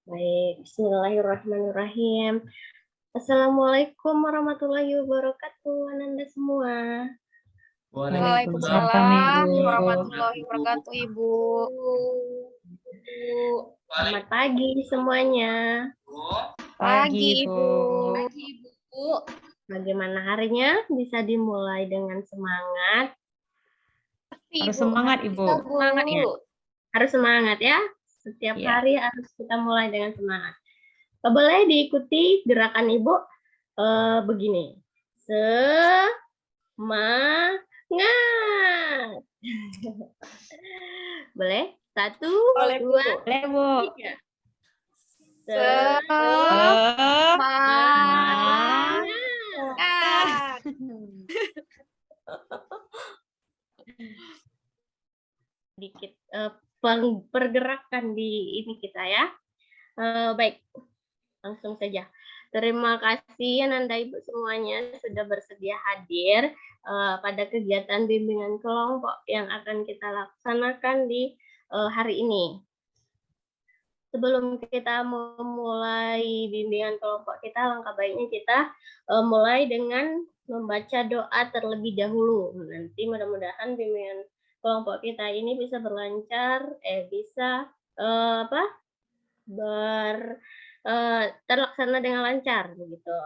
Baik, bismillahirrahmanirrahim. Assalamualaikum warahmatullahi wabarakatuh, Ananda semua. Waalaikumsalam warahmatullahi wabarakatuh, Ibu. Selamat pagi semuanya. Pagi, Ibu. Bagaimana harinya? Bisa dimulai dengan semangat. Harus semangat, Ibu. Semangat, Ibu. Harus semangat ya. Setiap hari harus kita mulai dengan semangat. Boleh diikuti gerakan Ibu begini. Semangat. Boleh? 1, 2, 3. Semangat. Sedikit pergerakan di ini kita ya. Baik, langsung saja. Terima kasih Ananda Ibu semuanya sudah bersedia hadir pada kegiatan bimbingan kelompok yang akan kita laksanakan di hari ini. Sebelum kita memulai bimbingan kelompok kita, langkah baiknya kita mulai dengan membaca doa terlebih dahulu. Nanti mudah-mudahan bimbingan kelompok kita ini bisa berlancar, terlaksana dengan lancar begitu.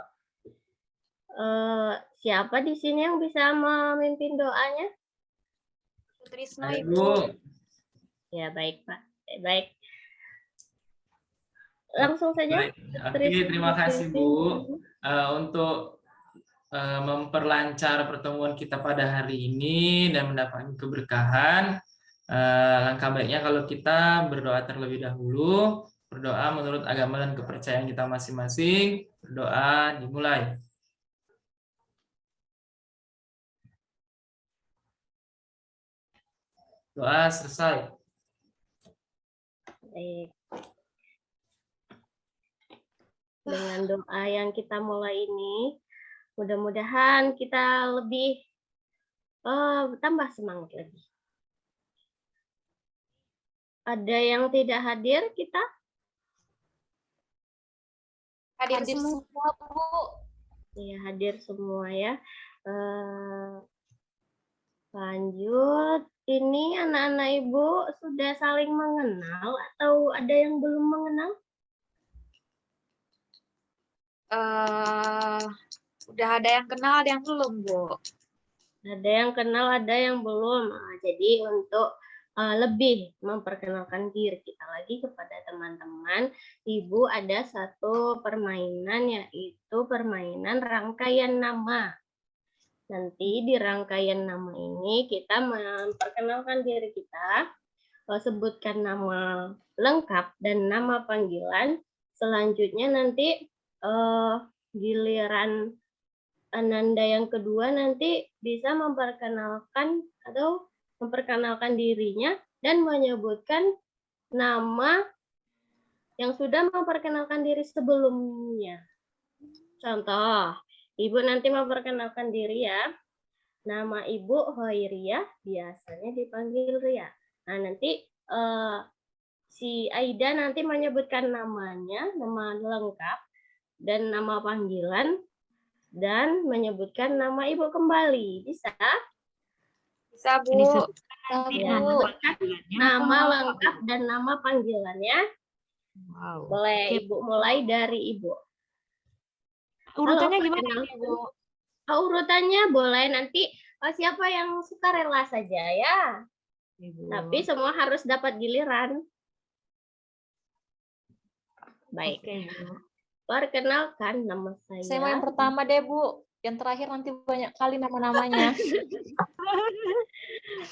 Siapa di sini yang bisa memimpin doanya? Trisno, Ibu. Ya, baik, Pak. Baik. Langsung saja. Oke, terima kasih Bu untuk memperlancar pertemuan kita pada hari ini dan mendapatkan keberkahan. Langkah baiknya kalau kita berdoa terlebih dahulu, berdoa menurut agama dan kepercayaan kita masing-masing. Berdoa dimulai. Doa selesai. Baik. Dengan doa yang kita mulai ini, mudah-mudahan kita lebih tambah semangat lagi. Ada yang tidak hadir kita? Hadir semua, Bu. Iya, hadir semua ya. Lanjut, ini anak-anak Ibu sudah saling mengenal atau ada yang belum mengenal? Udah ada yang kenal, ada yang belum, Bu. Ada yang kenal, ada yang belum. Nah, jadi untuk lebih memperkenalkan diri kita lagi kepada teman-teman, Ibu ada satu permainan yaitu permainan rangkaian nama. Nanti di rangkaian nama ini kita memperkenalkan diri kita, sebutkan nama lengkap dan nama panggilan. Selanjutnya nanti giliran Ananda yang kedua nanti bisa memperkenalkan dirinya dan menyebutkan nama yang sudah memperkenalkan diri sebelumnya. Contoh, Ibu nanti memperkenalkan diri ya. Nama Ibu Hoiriah, biasanya dipanggil Ria. Nah, nanti si Aida nanti menyebutkan namanya, nama lengkap, dan nama panggilan, dan menyebutkan nama Ibu kembali. Bisa? Bisa, Bu. Ya, nama lengkap dan nama panggilannya. Wow. Boleh Ibu mulai dari Ibu. Urutannya gimana, Ibu? Urutannya boleh nanti siapa yang suka rela saja ya. Ibu. Tapi semua harus dapat giliran. Baik. Oke, Bu. Perkenalkan, nama saya. Saya mau yang pertama deh, Bu. Yang terakhir nanti banyak kali nama-namanya.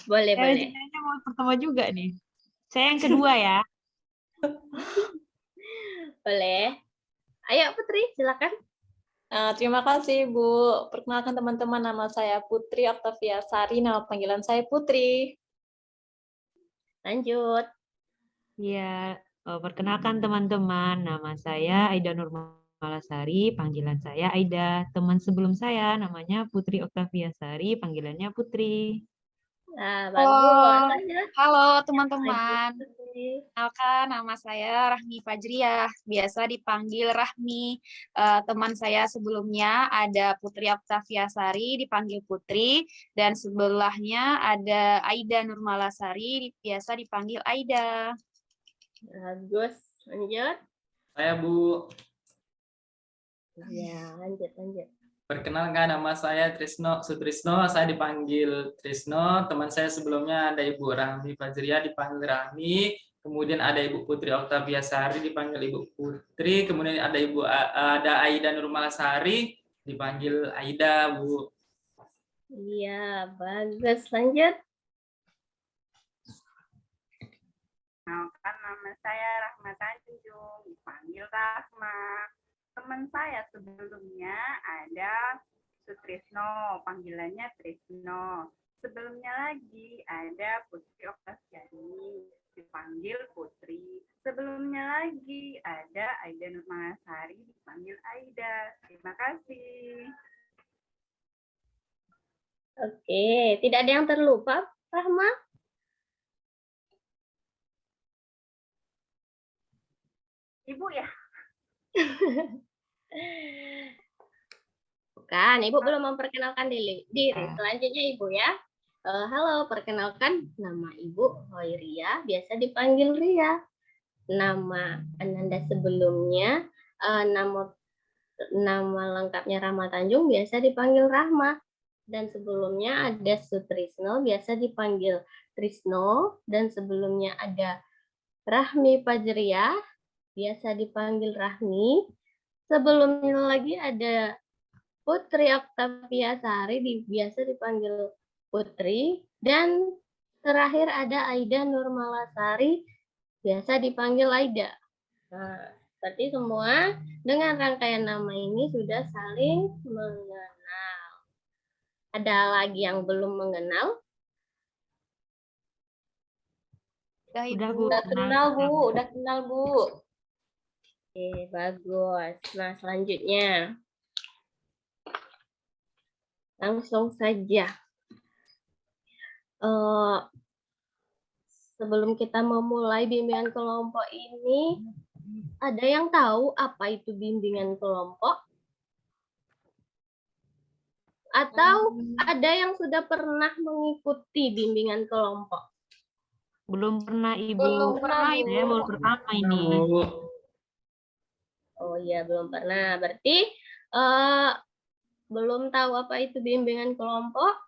Boleh. Saya mau pertama juga nih. Saya yang kedua ya. Boleh. Ayo Putri, silakan. Terima kasih, Bu. Perkenalkan teman-teman, nama saya Putri Octavia Sari, nama panggilan saya Putri. Lanjut. Ya, perkenalkan teman-teman, nama saya Aida Nurmalasari, panggilan saya Aida. Teman sebelum saya namanya Putri Octavia Sari, panggilannya Putri. Nah, bagus. Halo teman-teman. Kenalkan, nama saya Rahmi Fajriah, biasa dipanggil Rahmi. Teman saya sebelumnya ada Putri Oktaviasari, dipanggil Putri, dan sebelahnya ada Aida Nurmalasari, biasa dipanggil Aida. Bagus. Lanjut. Saya Bu. Ya, lanjut. Perkenalkan, nama saya Trisno Sutrisno, saya dipanggil Trisno. Teman saya sebelumnya ada Ibu Rahmi Fajriah, dipanggil Rahmi. Kemudian ada Ibu Putri Oktaviasari, dipanggil Ibu Putri. Kemudian ada Aida Nurmalasari, dipanggil Aida, Bu. Iya, bagus. Lanjut. Kenalkan, nama saya Rahma Tanjung, dipanggil Rahma. Teman saya sebelumnya ada Sutrisno, panggilannya Trisno. Sebelumnya lagi ada Putri Oktaviani, dipanggil Putri. Sebelumnya lagi ada Aida Nurmalasari, dipanggil Aida. Terima kasih. Oke, tidak ada yang terlupa, Rahma? Ibu ya? Bukan, Ibu belum memperkenalkan diri. Selanjutnya Ibu ya. Halo, perkenalkan nama Ibu Hoiria, biasa dipanggil Ria. Nama Ananda sebelumnya, nama lengkapnya Rahma Tanjung, biasa dipanggil Rahma. Dan sebelumnya ada Sutrisno, biasa dipanggil Trisno. Dan sebelumnya ada Rahmi Fajriah, biasa dipanggil Rahmi. Sebelumnya lagi ada Putri Oktaviasari, biasa dipanggil Putri. Dan terakhir ada Aida Nurmalasari, biasa dipanggil Aida. Nah, seperti semua dengan rangkaian nama ini sudah saling mengenal. Ada lagi yang belum mengenal? Udah, Bu. Udah kenal, Bu. Udah kenal, Bu. Oke, bagus. Nah, selanjutnya. Langsung saja. Sebelum kita memulai bimbingan kelompok ini, ada yang tahu apa itu bimbingan kelompok? Atau ada yang sudah pernah mengikuti bimbingan kelompok? Belum pernah, Ibu. Belum pernah, Saya Ibu. baru pertama ini. Bu. Oh iya, belum pernah. Berarti belum tahu apa itu bimbingan kelompok?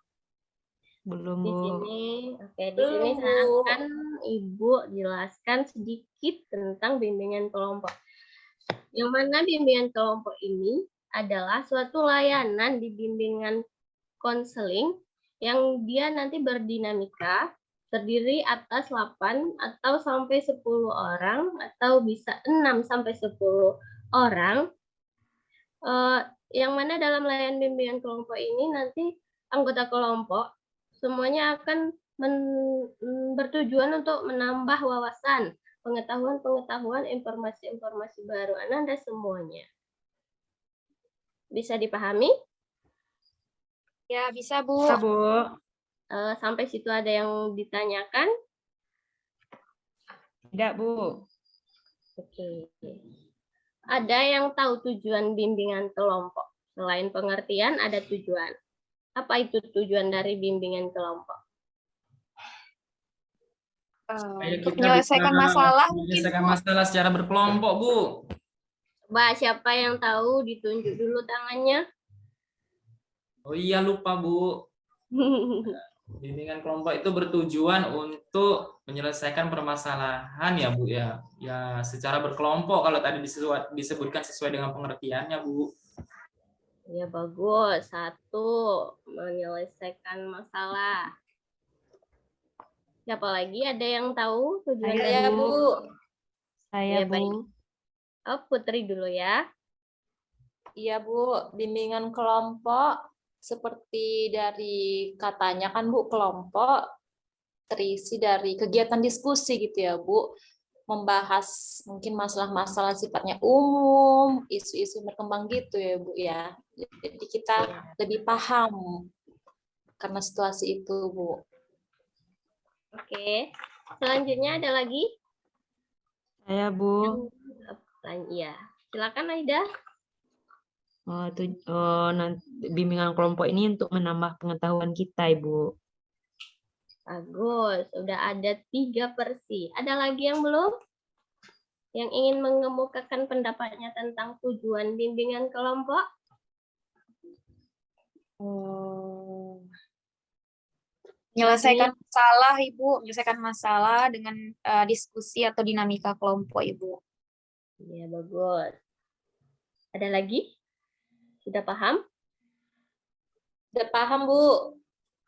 Belum, Di Bu. sini, oke, di Belum, sini saya Bu. akan Ibu jelaskan sedikit tentang bimbingan kelompok. Yang mana bimbingan kelompok ini adalah suatu layanan di bimbingan konseling yang dia nanti berdinamika, terdiri atas 8 atau sampai 10 orang atau bisa 6 sampai 10 orang. Yang mana dalam layanan bimbingan kelompok ini nanti anggota kelompok semuanya akan bertujuan untuk menambah wawasan, pengetahuan, informasi-informasi baru Anda semuanya. Bisa dipahami? Ya, bisa, Bu. Bisa, Bu. Sampai situ ada yang ditanyakan? Tidak, Bu. Oke. Ada yang tahu tujuan bimbingan kelompok? Selain pengertian, ada tujuan. Apa itu tujuan dari bimbingan kelompok? Untuk menyelesaikan masalah mungkin, menyelesaikan Bu. masalah secara berkelompok, Bu. Coba siapa yang tahu ditunjuk dulu tangannya. Oh iya, lupa, Bu. Bimbingan kelompok itu bertujuan untuk menyelesaikan permasalahan ya, Bu ya. Ya, secara berkelompok kalau tadi disebutkan sesuai dengan pengertiannya, Bu. Ya bagus. 1, menyelesaikan masalah. Siapa lagi ada yang tahu tujuan Saya, dari Bu. Saya, Ya, Bu. baik. Oh, Putri dulu ya. Iya, Bu. Bimbingan kelompok seperti dari katanya kan, Bu, kelompok terisi dari kegiatan diskusi gitu ya, Bu. Membahas mungkin masalah-masalah sifatnya umum, isu-isu berkembang gitu ya, Bu ya. Jadi kita lebih paham karena situasi itu, Bu. Oke. Selanjutnya ada lagi? Saya, Bu. Iya, silakan Aida. Bimbingan kelompok ini untuk menambah pengetahuan kita, Ibu. Bagus, sudah ada 3 versi. Ada lagi yang belum? Yang ingin mengemukakan pendapatnya tentang tujuan bimbingan kelompok? Menyelesaikan masalah, Ibu. Menyelesaikan masalah dengan diskusi atau dinamika kelompok, Ibu. Iya, bagus. Ada lagi? Sudah paham? Udah paham, Bu?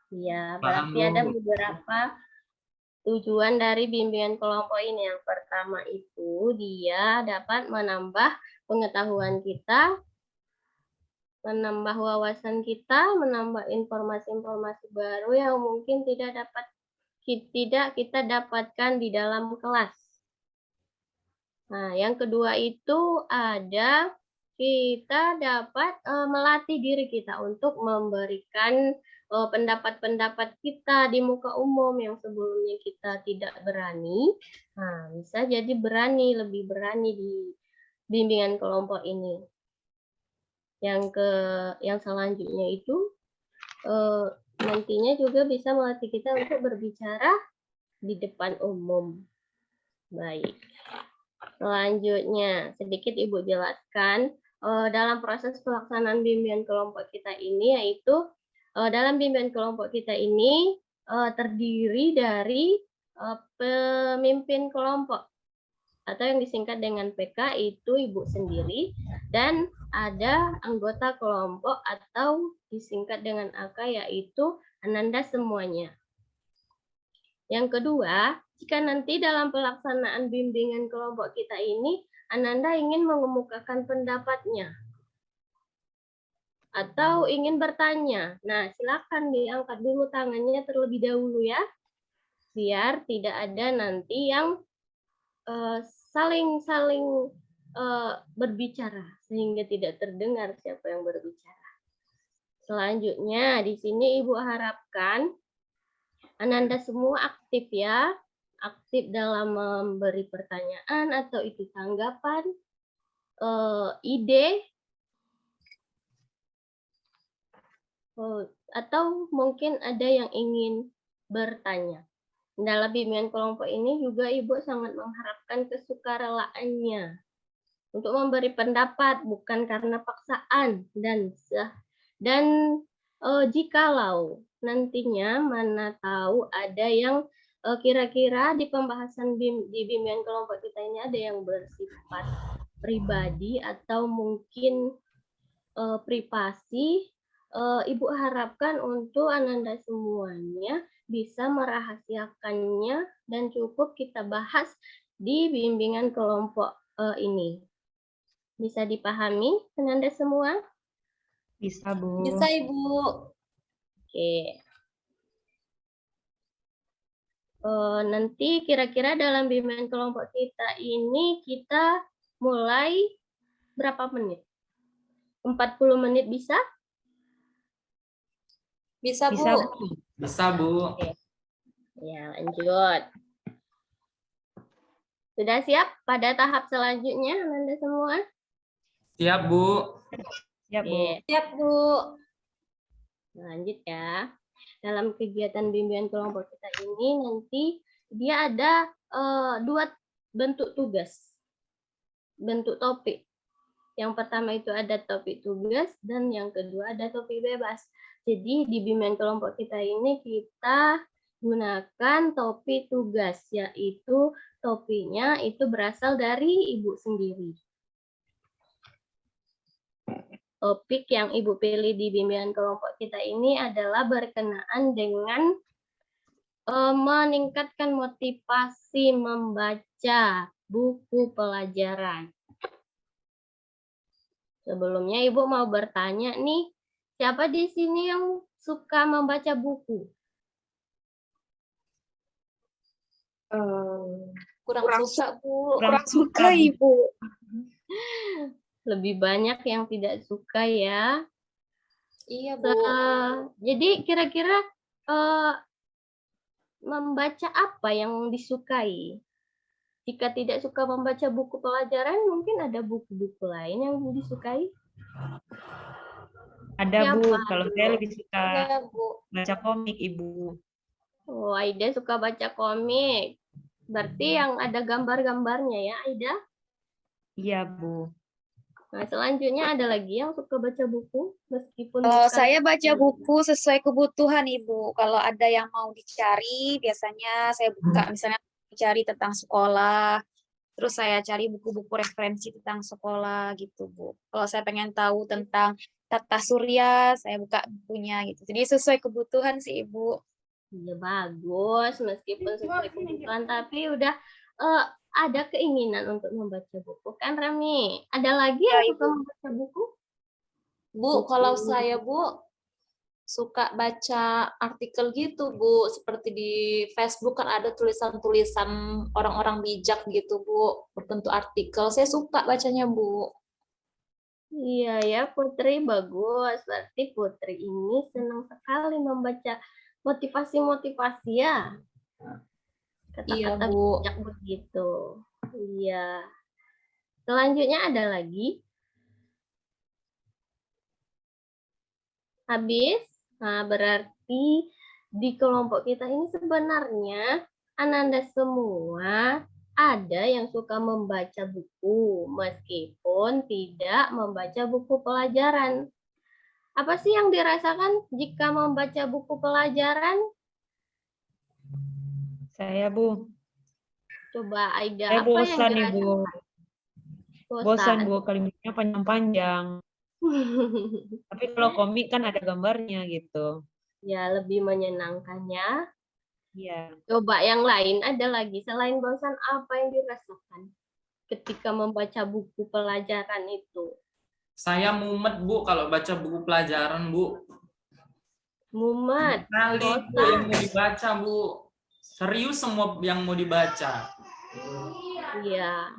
Iya, Paham, berarti ada Bu. beberapa tujuan dari bimbingan kelompok ini. Yang pertama itu dia dapat menambah pengetahuan kita, menambah wawasan kita, menambah informasi-informasi baru yang mungkin tidak kita dapatkan di dalam kelas. Nah, yang kedua itu ada kita dapat melatih diri kita untuk memberikan pendapat-pendapat kita di muka umum yang sebelumnya kita tidak berani. Nah, bisa jadi lebih berani di bimbingan kelompok ini. Yang selanjutnya itu nantinya juga bisa melatih kita untuk berbicara di depan umum. Baik. Selanjutnya, sedikit Ibu jelaskan dalam proses pelaksanaan bimbingan kelompok kita ini, yaitu dalam bimbingan kelompok kita ini terdiri dari pemimpin kelompok atau yang disingkat dengan PK itu Ibu sendiri, dan ada anggota kelompok atau disingkat dengan AK yaitu Ananda semuanya. Yang kedua, jika nanti dalam pelaksanaan bimbingan kelompok kita ini, Ananda ingin mengemukakan pendapatnya atau ingin bertanya, nah silakan diangkat dulu tangannya terlebih dahulu ya, biar tidak ada nanti yang saling berbicara sehingga tidak terdengar siapa yang berbicara. Selanjutnya, di sini Ibu harapkan Ananda semua aktif ya, aktif dalam memberi pertanyaan atau itu tanggapan, ide, atau mungkin ada yang ingin bertanya. Dalam bimbingan kelompok ini juga Ibu sangat mengharapkan kesukarelaannya untuk memberi pendapat bukan karena paksaan dan jikalau nantinya mana tahu ada yang kira-kira di pembahasan di bimbingan kelompok kita ini ada yang bersifat pribadi atau mungkin privasi, Ibu harapkan untuk Ananda semuanya bisa merahasiakannya dan cukup kita bahas di bimbingan kelompok ini. Bisa dipahami Ananda semua? Bisa, Bu. Bisa, Ibu. Oke. Nanti kira-kira dalam bimbingan kelompok kita ini kita mulai berapa menit? 40 menit bisa? Bisa, Bu. Bisa, Bu. Bisa, Bu. Ya, lanjut. Sudah siap pada tahap selanjutnya Anda semua? Siap, Bu. Siap, Bu. Oke, Siap, Bu. lanjut ya. Dalam kegiatan bimbingan kelompok kita ini nanti dia ada 2 bentuk tugas, bentuk topik. Yang pertama itu ada topik tugas dan yang kedua ada topik bebas. Jadi di bimbingan kelompok kita ini kita gunakan topik tugas, yaitu topiknya itu berasal dari Ibu sendiri. Topik yang Ibu pilih di bimbingan kelompok kita ini adalah berkenaan dengan meningkatkan motivasi membaca buku pelajaran. Sebelumnya Ibu mau bertanya nih, siapa di sini yang suka membaca buku? Kurang suka, Bu. Kurang suka, Ibu. Lebih banyak yang tidak suka ya. Iya, Bu. Jadi kira-kira membaca apa yang disukai? Jika tidak suka membaca buku pelajaran, mungkin ada buku-buku lain yang disukai. Ada Bu, Siapa kalau dulu? saya lebih suka Ya, Bu. baca komik Ibu. Oh, Aida suka baca komik. Berarti yang ada gambar-gambarnya ya, Aida? Iya Bu. Nah, selanjutnya ada lagi yang suka baca buku, meskipun Kalau bukan saya baca buku sesuai kebutuhan, Ibu. Kalau ada yang mau dicari, biasanya saya buka misalnya cari tentang sekolah, terus saya cari buku-buku referensi tentang sekolah gitu, Bu. Kalau saya pengen tahu tentang tata surya, saya buka bukunya gitu. Jadi sesuai kebutuhan sih, Ibu. ya bagus, meskipun sesuai kebutuhan, tapi udah ada keinginan untuk membaca buku kan, Rami? Ada lagi Ya, yang suka Ibu. membaca buku? Bu, kalau saya Bu suka baca artikel gitu Bu, seperti di Facebook kan ada tulisan-tulisan orang-orang bijak gitu Bu, berbentuk artikel. Saya suka bacanya Bu. Iya ya, Putri bagus. Berarti Putri ini senang sekali membaca motivasi-motivasi ya. Iya Kata-kata Bu. bijak begitu. Iya. Selanjutnya ada lagi. Habis. Nah, berarti di kelompok kita ini sebenarnya Ananda semua ada yang suka membaca buku meskipun tidak membaca buku pelajaran. Apa sih yang dirasakan jika membaca buku pelajaran? Saya Bu. Coba Aida, Saya apa yang bosan Ibu. dirasakan? Bosan Bu, kalimatnya panjang-panjang. Tapi kalau komik kan ada gambarnya gitu. Ya, lebih menyenangkannya. Iya. Coba yang lain ada lagi. Selain bosan, apa yang dirasakan ketika membaca buku pelajaran itu? Saya mumet Bu kalau baca buku pelajaran Bu. Mumet, Kali Bu bosan. yang mau dibaca Bu. Serius semua yang mau dibaca. Iya.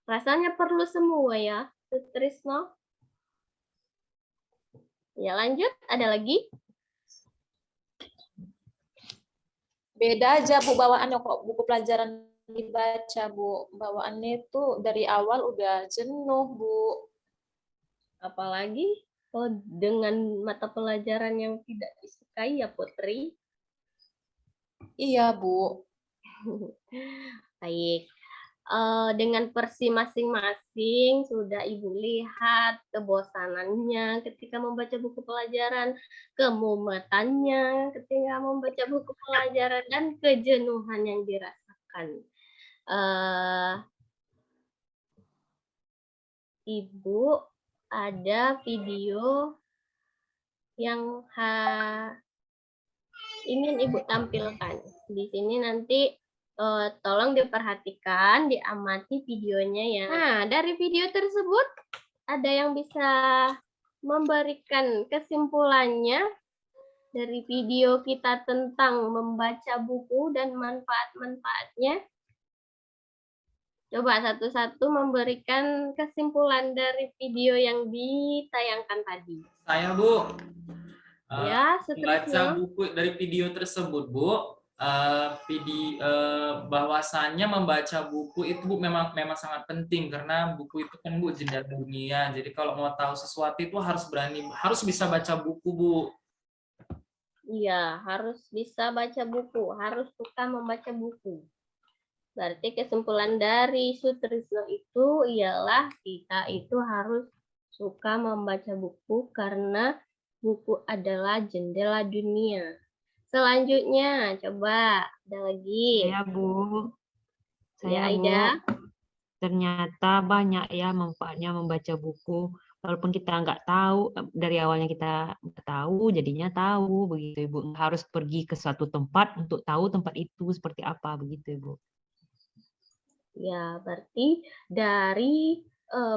Rasanya perlu semua ya, Trisno. Ya, lanjut. Ada lagi? Beda aja Bu bawaannya kok buku pelajaran dibaca Bu. Bawaannya itu dari awal udah jenuh Bu. Apalagi dengan mata pelajaran yang tidak disukai ya, Putri. Iya Bu. Baik. Dengan versi masing-masing sudah Ibu lihat kebosanannya ketika membaca buku pelajaran, kemumetannya ketika membaca buku pelajaran, dan kejenuhan yang dirasakan. Ibu ada video yang ingin Ibu tampilkan. Di sini nanti tolong diperhatikan, diamati videonya ya. Nah, dari video tersebut ada yang bisa memberikan kesimpulannya dari video kita tentang membaca buku dan manfaat-manfaatnya. Coba satu-satu memberikan kesimpulan dari video yang ditayangkan tadi. Saya Bu. Ya, Baca seterusnya. buku dari video tersebut Bu. Bahwasannya membaca buku itu Bu memang sangat penting karena buku itu kan Bu jendela dunia. Jadi kalau mau tahu sesuatu itu harus bisa baca buku Bu. Iya, harus bisa baca buku, harus suka membaca buku. Berarti kesimpulan dari Sutrisno itu ialah kita itu harus suka membaca buku karena buku adalah jendela dunia. Selanjutnya, coba ada lagi. Saya Bu. Ya, Saya Bu. Aida. Ternyata banyak ya manfaatnya membaca buku. Walaupun kita nggak tahu, dari awalnya kita nggak tahu, jadinya tahu begitu Ibu. Nggak harus pergi ke suatu tempat untuk tahu tempat itu seperti apa begitu Ibu. Ya, berarti dari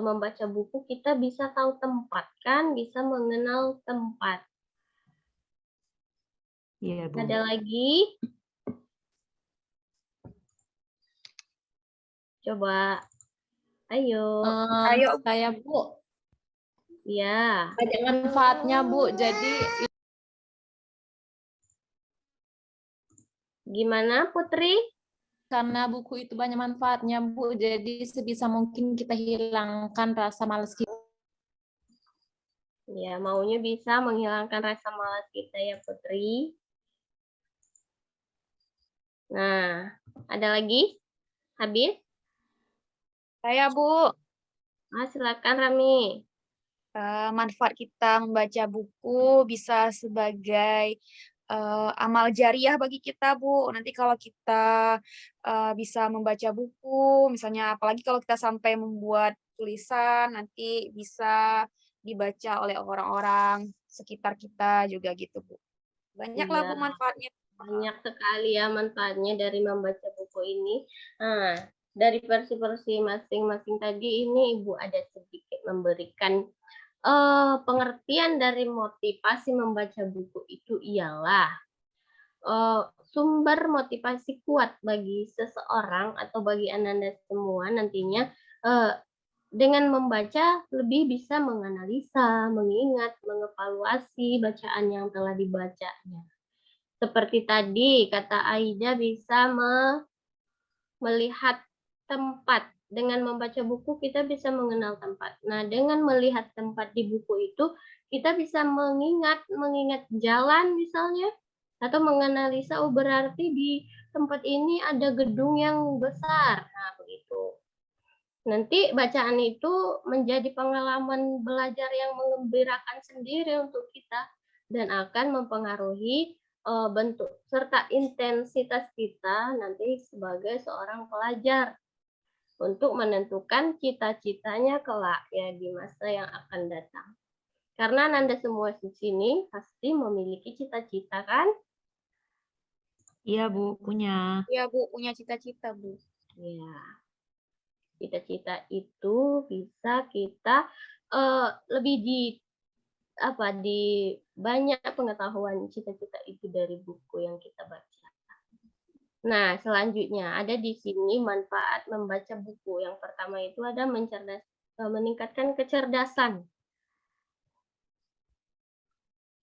membaca buku kita bisa tahu tempat kan, bisa mengenal tempat. Iya Bu. Ada lagi? Coba, ayo. Ayo saya Bu. Ya. Banyak manfaatnya Bu. Jadi Gimana Putri? karena buku itu banyak manfaatnya, Bu. Jadi sebisa mungkin kita hilangkan rasa malas kita. Ya, maunya bisa menghilangkan rasa malas kita ya, Putri. Nah, ada lagi? Habis? Saya, Bu, Silakan Rami. manfaat kita membaca buku bisa sebagai amal jariah bagi kita, Bu. Nanti kalau kita bisa membaca buku, misalnya apalagi kalau kita sampai membuat tulisan, nanti bisa dibaca oleh orang-orang sekitar kita juga gitu, Bu. Banyaklah, Bu, Iya. manfaatnya. Banyak sekali ya manfaatnya dari membaca buku ini. Nah, dari versi-versi masing-masing tadi ini Ibu ada sedikit memberikan pengertian dari motivasi membaca buku itu ialah sumber motivasi kuat bagi seseorang atau bagi Ananda semua nantinya dengan membaca lebih bisa menganalisa, mengingat, mengevaluasi bacaan yang telah dibacanya. Seperti tadi kata Aida bisa melihat tempat. Dengan membaca buku kita bisa mengenal tempat. Nah, dengan melihat tempat di buku itu kita bisa mengingat jalan misalnya atau menganalisa oh berarti di tempat ini ada gedung yang besar. Nah, begitu. Nanti bacaan itu menjadi pengalaman belajar yang menggembirakan sendiri untuk kita dan akan mempengaruhi bentuk serta intensitas kita nanti sebagai seorang pelajar untuk menentukan cita-citanya kelak ya di masa yang akan datang. Karena Anda semua di sini pasti memiliki cita-cita kan? Iya, Bu, punya. Ya, Bu, punya cita-cita, Bu. Ya. Cita-cita itu bisa kita lebih di banyak pengetahuan cita-cita itu dari buku yang kita baca. Nah, selanjutnya ada di sini manfaat membaca buku. Yang pertama itu ada meningkatkan kecerdasan.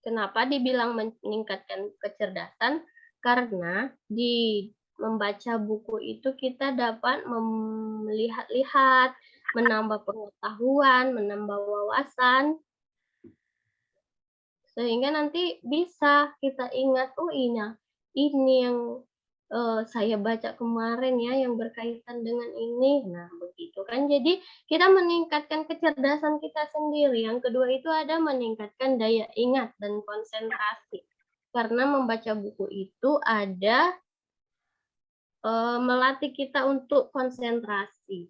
Kenapa dibilang meningkatkan kecerdasan? Karena di membaca buku itu kita dapat melihat-lihat, menambah pengetahuan, menambah wawasan, sehingga nanti bisa kita ingat, oh ini yang saya baca kemarin ya yang berkaitan dengan ini. Nah, begitu kan. Jadi kita meningkatkan kecerdasan kita sendiri. Yang kedua itu ada meningkatkan daya ingat dan konsentrasi. Karena membaca buku itu ada melatih kita untuk konsentrasi.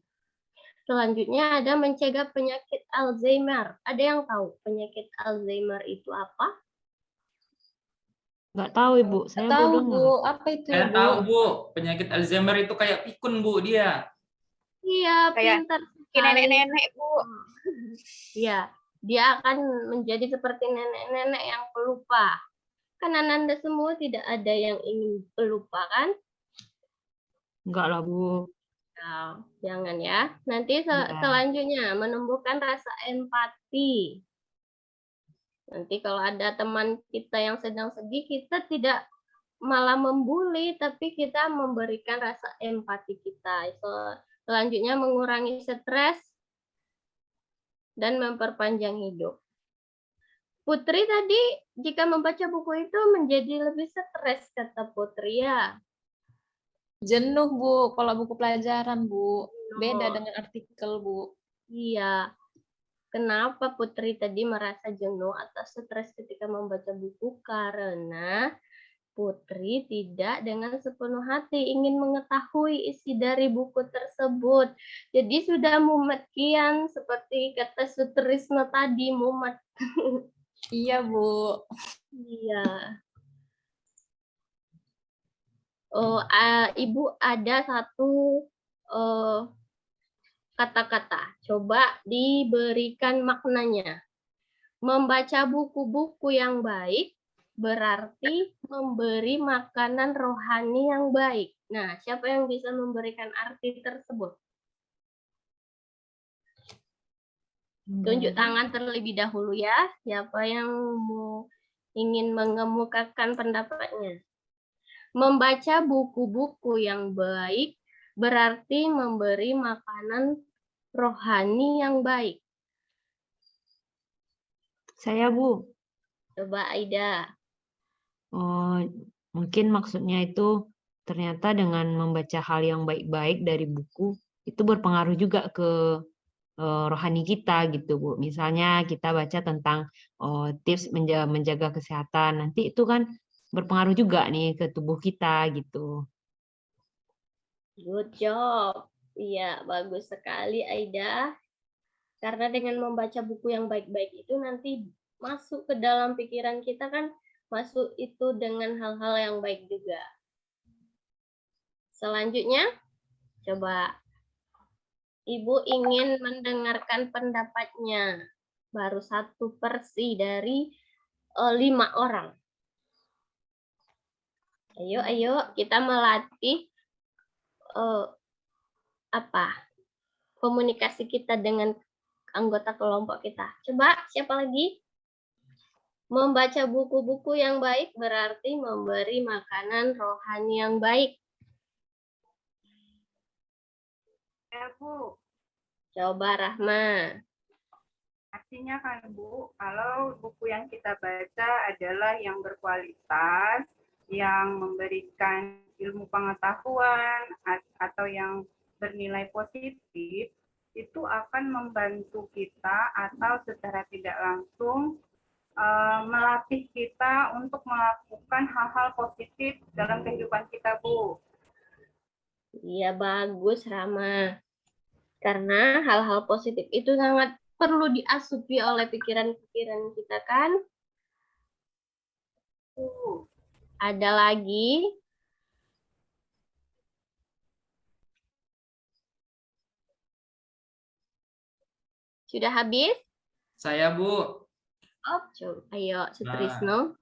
Selanjutnya ada mencegah penyakit Alzheimer. Ada yang tahu penyakit Alzheimer itu apa? Nggak tahu, Ibu. Saya Tahu, baru dengar. Bu. Apa itu, Saya Bu? tahu, Bu, penyakit Alzheimer itu kayak pikun, Bu, dia. Iya, Kayak pintar Kayak sekali. nenek-nenek, Bu. Iya, dia akan menjadi seperti nenek-nenek yang pelupa. Kan Ananda semua tidak ada yang ingin pelupa kan? Enggak lah, Bu. Nah, jangan ya. Nanti Iya. selanjutnya menumbuhkan rasa empati. Nanti kalau ada teman kita yang sedang sedih, kita tidak malah membuli, tapi kita memberikan rasa empati kita. Selanjutnya mengurangi stres dan memperpanjang hidup. Putri tadi jika membaca buku itu menjadi lebih stres, kata Putri ya. Jenuh, Bu. Kalau buku pelajaran, Bu. Beda dengan artikel, Bu. Iya. Kenapa Putri tadi merasa jenuh atau stres ketika membaca buku? Karena Putri tidak dengan sepenuh hati ingin mengetahui isi dari buku tersebut. Jadi sudah mumet kian seperti kata Sutrisno tadi, mumet. Iya, Bu. Iya. Ibu ada satu kata-kata. Coba diberikan maknanya. Membaca buku-buku yang baik berarti memberi makanan rohani yang baik. Nah, siapa yang bisa memberikan arti tersebut? Tunjuk tangan terlebih dahulu ya. Siapa yang ingin mengemukakan pendapatnya? Membaca buku-buku yang baik berarti memberi makanan rohani yang baik. Saya, Bu. Coba Aida. Oh, mungkin maksudnya itu ternyata dengan membaca hal yang baik-baik dari buku itu berpengaruh juga ke rohani kita gitu, Bu. Misalnya kita baca tentang tips menjaga kesehatan, nanti itu kan berpengaruh juga nih ke tubuh kita gitu. Good job. Iya, bagus sekali Aida. Karena dengan membaca buku yang baik-baik itu nanti masuk ke dalam pikiran kita kan, masuk itu dengan hal-hal yang baik juga. Selanjutnya, coba Ibu ingin mendengarkan pendapatnya. Baru 1 versi dari 5 orang. Ayo kita melatih komunikasi kita dengan anggota kelompok kita. Coba siapa lagi? Membaca buku-buku yang baik berarti memberi makanan rohani yang baik. Ya, Bu. Coba Rahma. Artinya kan, Bu, kalau buku yang kita baca adalah yang berkualitas, yang memberikan ilmu pengetahuan, atau yang bernilai positif, itu akan membantu kita atau secara tidak langsung melatih kita untuk melakukan hal-hal positif dalam kehidupan kita, Bu. Iya, bagus Rama. Karena hal-hal positif itu sangat perlu diasupi oleh pikiran-pikiran kita kan. Ada lagi? Sudah habis? Saya, Bu. Oh, coba. Ayo, Sutrisno.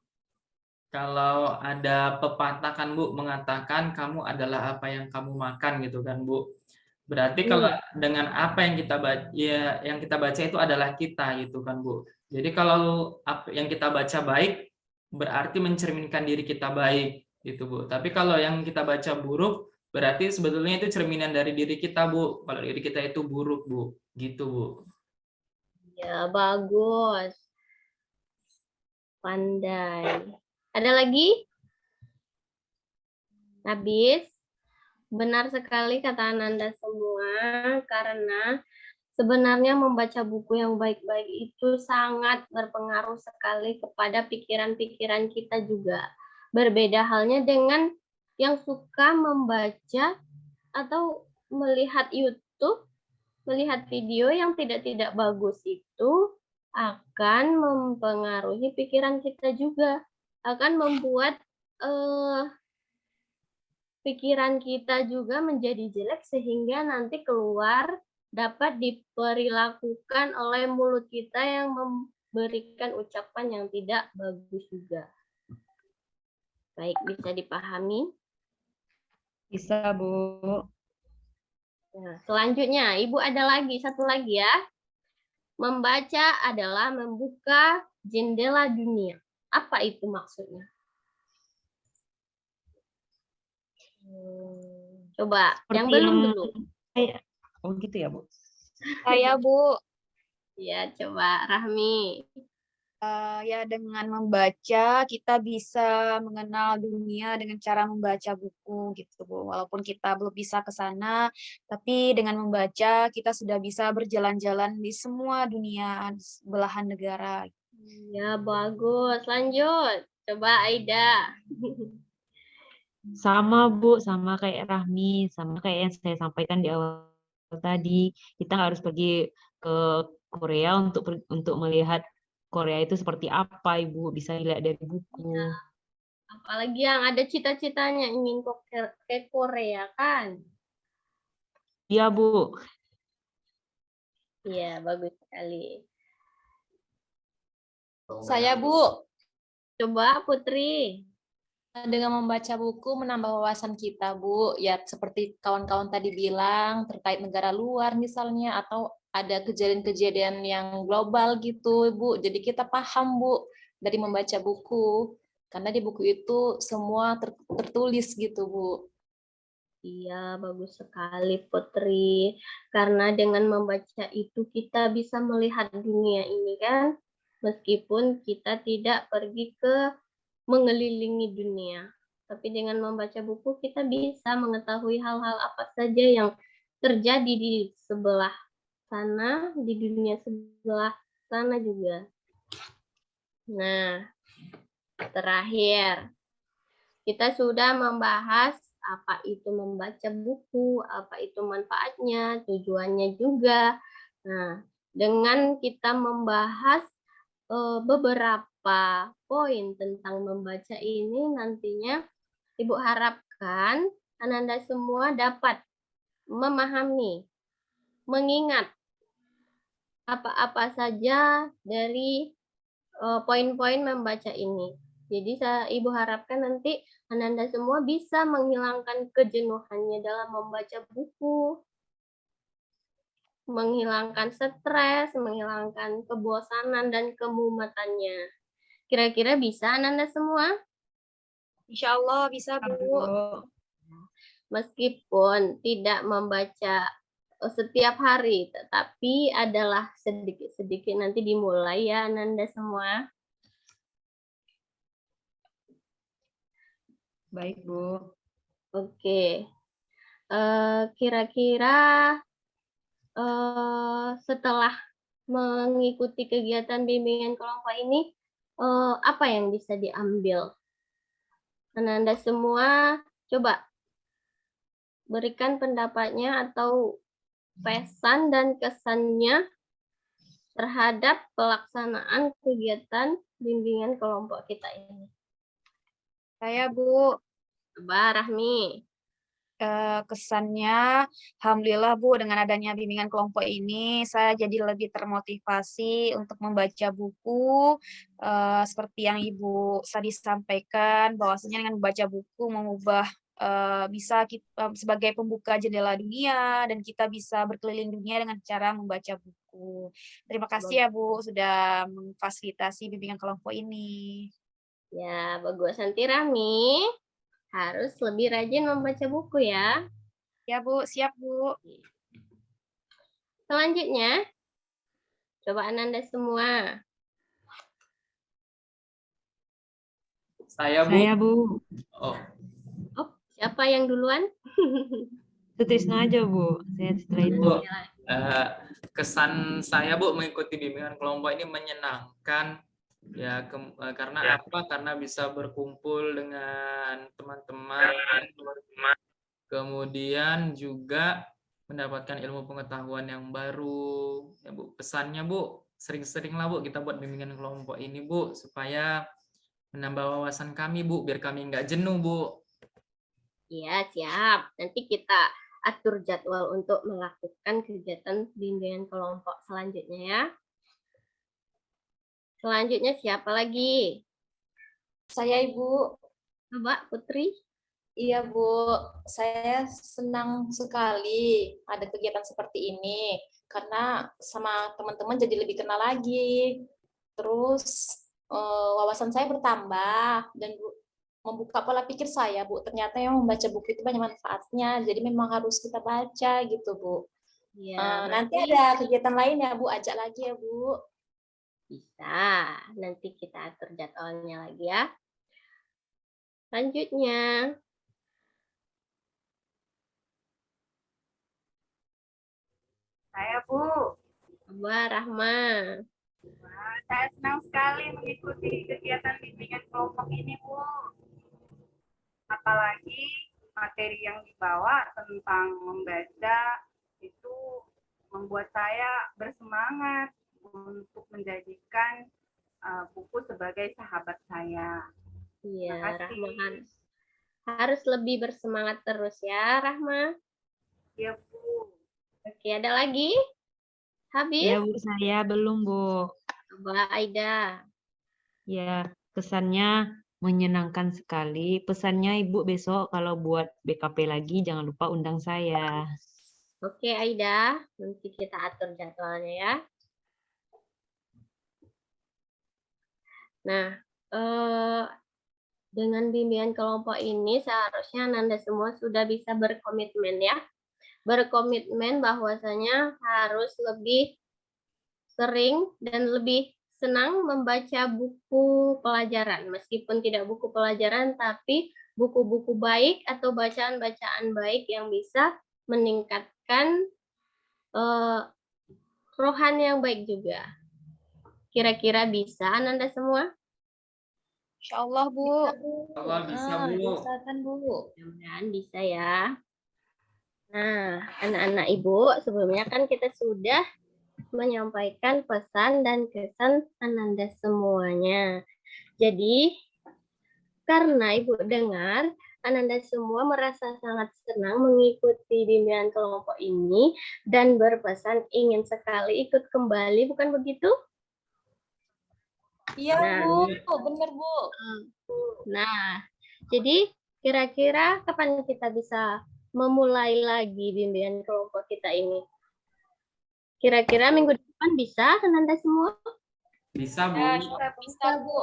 Kalau ada pepatah kan Bu mengatakan kamu adalah apa yang kamu makan gitu kan Bu. Berarti kalau dengan apa yang kita baca ya, yang kita baca itu adalah kita gitu kan Bu. Jadi kalau apa yang kita baca baik berarti mencerminkan diri kita baik gitu Bu. Tapi kalau yang kita baca buruk berarti sebetulnya itu cerminan dari diri kita Bu. Kalau diri kita itu buruk Bu. Gitu Bu. Ya, bagus. Pandai. Ada lagi? Habis? Benar sekali kata Ananda semua, karena sebenarnya membaca buku yang baik-baik itu sangat berpengaruh sekali kepada pikiran-pikiran kita juga. Berbeda halnya dengan yang suka membaca atau melihat YouTube, melihat video yang tidak bagus itu akan mempengaruhi pikiran kita juga, akan membuat pikiran kita juga menjadi jelek sehingga nanti keluar dapat diperlakukan oleh mulut kita yang memberikan ucapan yang tidak bagus juga. Baik, bisa dipahami? Bisa, Bu. Nah, selanjutnya, Ibu ada lagi, satu lagi ya. Membaca adalah membuka jendela dunia. Apa itu maksudnya? Coba, yang belum dulu. Oh gitu ya, Bu. Saya, Bu. Ya, coba Rahmi. Ya, dengan membaca kita bisa mengenal dunia dengan cara membaca buku gitu, Bu. Walaupun kita belum bisa ke sana, tapi dengan membaca kita sudah bisa berjalan-jalan di semua dunia, belahan negara. Ya, bagus. Lanjut. Coba Aida. Sama, Bu, sama kayak Rahmi, sama kayak yang saya sampaikan di awal tadi. Kita harus pergi ke Korea untuk melihat Korea itu seperti apa, Ibu. Bisa dilihat dari buku. Ya. Apalagi yang ada cita-citanya ingin ke Korea kan? Iya, Bu. Iya, bagus sekali. Saya, Bu. Coba Putri. Dengan membaca buku menambah wawasan kita, Bu. Ya, seperti kawan-kawan tadi bilang, terkait negara luar misalnya, atau ada kejadian-kejadian yang global gitu, Bu. Jadi kita paham, Bu, dari membaca buku. Karena di buku itu semua tertulis gitu, Bu. Iya, bagus sekali Putri. Karena dengan membaca itu kita bisa melihat dunia ini kan, meskipun kita tidak pergi ke mengelilingi dunia. Tapi dengan membaca buku kita bisa mengetahui hal-hal apa saja yang terjadi di sebelah sana, di dunia sebelah sana juga. Nah, terakhir kita sudah membahas apa itu membaca buku, apa itu manfaatnya, tujuannya juga. Nah, dengan kita membahas beberapa poin tentang membaca ini, nantinya Ibu harapkan Ananda semua dapat memahami, mengingat apa-apa saja dari poin-poin membaca ini. Jadi Ibu harapkan nanti Ananda semua bisa menghilangkan kejenuhannya dalam membaca buku, menghilangkan stres, menghilangkan kebosanan dan kemumatannya. Kira-kira bisa Ananda semua? Insya Allah bisa, Bu. Meskipun tidak membaca setiap hari, tetapi adalah sedikit-sedikit nanti dimulai ya Ananda semua. Baik, Bu. Oke. Kira-kira setelah mengikuti kegiatan bimbingan kelompok ini, apa yang bisa diambil? Ananda semua coba berikan pendapatnya atau pesan dan kesannya terhadap pelaksanaan kegiatan bimbingan kelompok kita ini. Saya, Bu, Coba Rahmi. kesannya, alhamdulillah Bu, dengan adanya bimbingan kelompok ini, saya jadi lebih termotivasi untuk membaca buku, seperti yang Ibu tadi sampaikan, bahwasanya dengan membaca buku mengubah bisa kita sebagai pembuka jendela dunia, dan kita bisa berkeliling dunia dengan cara membaca buku. Terima kasih ya Bu, sudah memfasilitasi bimbingan kelompok ini. Ya, bagus. Nanti Rahmi harus lebih rajin membaca buku ya. Ya Bu, siap Bu. Selanjutnya, coba Ananda semua. Saya, Bu. Saya, Bu. Oh, Oh, siapa yang duluan? Sutrisno aja, Bu. Saya setelah itu. Bu, kesan saya, Bu, mengikuti bimbingan kelompok ini menyenangkan. Ya, karena apa? Karena bisa berkumpul dengan teman-teman, kemudian juga mendapatkan ilmu pengetahuan yang baru. Ya, Bu, pesannya, Bu, sering-seringlah, Bu, kita buat bimbingan kelompok ini, Bu, supaya menambah wawasan kami, Bu, biar kami nggak jenuh, Bu. Iya, siap. Nanti kita atur jadwal untuk melakukan kegiatan bimbingan kelompok selanjutnya ya. Selanjutnya siapa lagi? Saya, Ibu. Coba Putri. Iya, Bu. Saya senang sekali ada kegiatan seperti ini karena sama teman-teman jadi lebih kenal lagi. Terus wawasan saya bertambah dan membuka pola pikir saya, Bu. Ternyata yang membaca buku itu banyak manfaatnya. Jadi memang harus kita baca gitu, Bu. Ya, Nanti ada kegiatan lain ya, Bu. Ajak lagi ya, Bu. bisa. Nanti kita atur jadwalnya lagi ya. Selanjutnya. Saya, Bu. Coba Rahma. Saya senang sekali mengikuti kegiatan bimbingan kelompok ini, Bu. Apalagi materi yang dibawa tentang membaca itu membuat saya bersemangat untuk menjadikan buku sebagai sahabat saya. Iya, Rahma harus lebih bersemangat terus ya, Rahma. Iya, Bu. Oke, ada lagi? Habis? Ya, Bu, saya belum, Bu. Coba Aida. Ya, kesannya menyenangkan sekali. Pesannya Ibu besok kalau buat BKP lagi jangan lupa undang saya. Oke, Aida. Nanti kita atur jadwalnya ya. Nah, dengan bimbingan kelompok ini seharusnya Ananda semua sudah bisa berkomitmen ya. Berkomitmen bahwasanya harus lebih sering dan lebih senang membaca buku pelajaran. Meskipun tidak buku pelajaran, tapi buku-buku baik atau bacaan-bacaan baik yang bisa meningkatkan rohani yang baik juga. Kira-kira bisa Ananda semua? Insya Allah, Bu. Allah bisa, Bu. Bisa kan, Bu? Mudah-mudahan bisa ya. Nah, anak-anak Ibu, sebelumnya kan kita sudah menyampaikan pesan dan kesan Ananda semuanya. Jadi, karena Ibu dengar, Ananda semua merasa sangat senang mengikuti bimbingan kelompok ini dan berpesan ingin sekali ikut kembali, bukan begitu? Iya, Nah. Bu. Bener, Bu. Nah, jadi kira-kira kapan kita bisa memulai lagi bimbingan kelompok kita ini? Kira-kira minggu depan bisa Ananda semua? Bisa, Bu. Ya, bisa, Bu.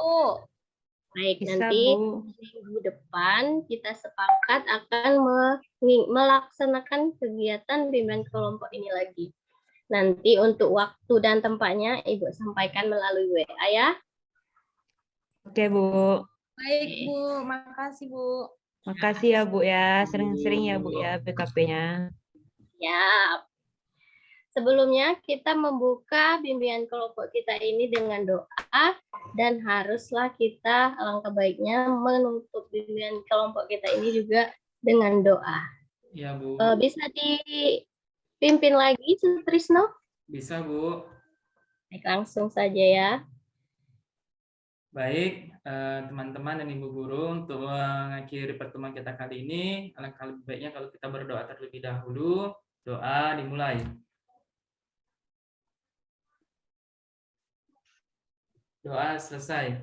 Baik, Bisa, nanti Bu. minggu depan kita sepakat akan melaksanakan kegiatan bimbingan kelompok ini lagi. Nanti untuk waktu dan tempatnya Ibu sampaikan melalui WA ya. Oke, Bu. Baik, Bu. Makasih, Bu. Makasih ya, Bu ya. Sering-sering ya, Bu ya, BKP-nya. Ya. Sebelumnya kita membuka bimbingan kelompok kita ini dengan doa dan haruslah kita alangkah baiknya menutup bimbingan kelompok kita ini juga dengan doa. Iya, Bu. Bisa dipimpin lagi, Sutrisno? Bisa, Bu. Baik, langsung saja ya. Baik, teman-teman dan Ibu Guru, untuk mengakhiri pertemuan kita kali ini, alangkah lebih baiknya kalau kita berdoa terlebih dahulu. Doa dimulai. Doa selesai.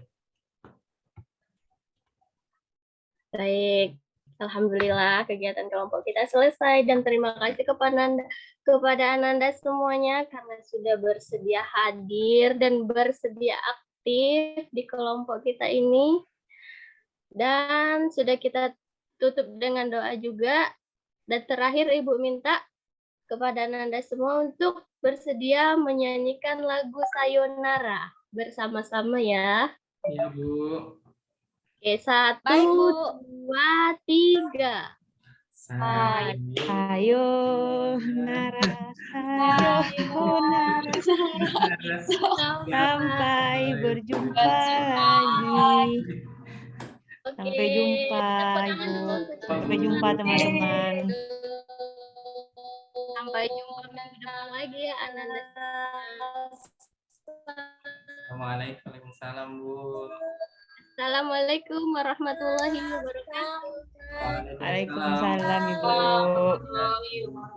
Baik, alhamdulillah kegiatan kelompok kita selesai dan terima kasih kepada Ananda semuanya karena sudah bersedia hadir dan bersedia aktif di kelompok kita ini. Dan sudah kita tutup dengan doa juga. Dan terakhir Ibu minta kepada Ananda semua untuk bersedia menyanyikan lagu Sayonara bersama-sama ya. Iya, Bu. Oke, 1, Baik, Bu. 2, 3. Sayonara, sayonara, sampai berjumpa lagi. Oke, Sampai jumpa, tepuk tangan Ibu. dulu. Sampai jumpa, teman-teman. Sampai jumpa minggu depan lagi ya, Ananda. Assalamualaikum. Waalaikumsalam, Bu. Assalamualaikum warahmatullahi wabarakatuh. Waalaikumsalam, Ibu. Waalaikumsalam.